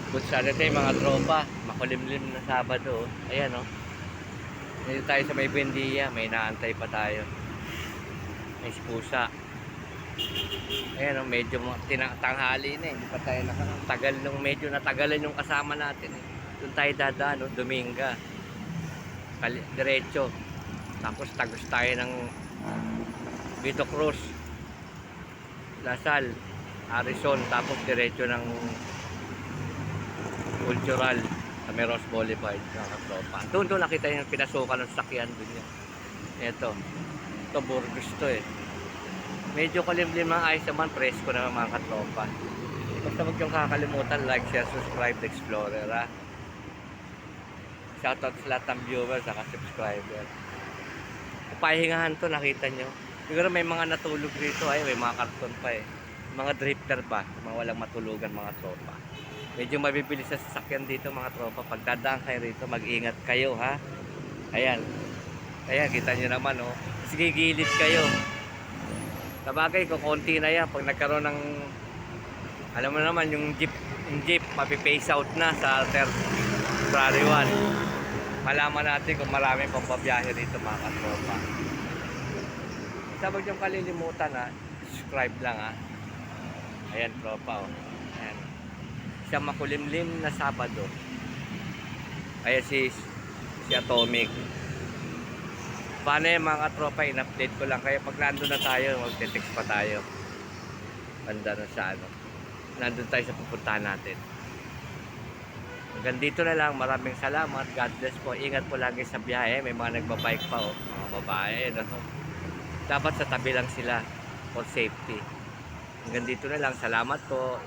Good Saturday mga tropa. Makulimlim na Sabado. Ayan o. Dito tayo sa may Buendia. May naantay pa tayo. May pusa. Ayan o. Medyo tanghali na eh. Hindi pa tayo nakatagal nung medyo natagalan yung kasama natin eh. Doon tayo dadaan o. Dominga. Diretso. Tapos tagos tayo ng Vito Cruz. Lasal. Harrison. Tapos diretso ng Cultural sa Meros Boulevard mga katropa. Doon nakita yung pinasukan ng sakyan doon yun. Ito Burgos to eh. Medyo kalimlim ang ayos naman, presko naman mga katropa. Basta huwag yung kakalimutan, like, share, subscribe to Explorer ha. Shoutout sa lahat ng viewers at subscriber. Pahingahan to, nakita nyo. Siguro may mga natulog dito ay, may mga karton pa eh. Mga drifter pa, mga walang matulugan mga tropa. Medyo mabibilis sa sasakyan dito mga tropa. Pag dadaan kayo rito, mag-ingat kayo ha. Ayan. Ayan, kita nyo naman oh. Sige, gilid kayo. Sabagay, kukunti na yan. Pag nagkaroon ng, alam mo naman, yung jeep mapipace out na sa February 1. Malaman natin kung marami pang pabiyahe rito mga katropa. Sabag yung kalilimutan ha. Subscribe lang ha. Ayan tropa oh. Ayan. Sa makulimlim na Sabado. Ayan si Atomic. Paano yung mga tropa, in-update ko lang. Kaya pag nandun na tayo, mag-text pa tayo. Banda na sa ano. Nandun tayo sa pupuntahan natin. Hanggang dito na lang. Maraming salamat. God bless po. Ingat po lagi sa biyahe. May mga nagbabike pa oh. Mga babae. No? Dapat sa tabi lang sila for safety. Hanggang dito na lang. Salamat po.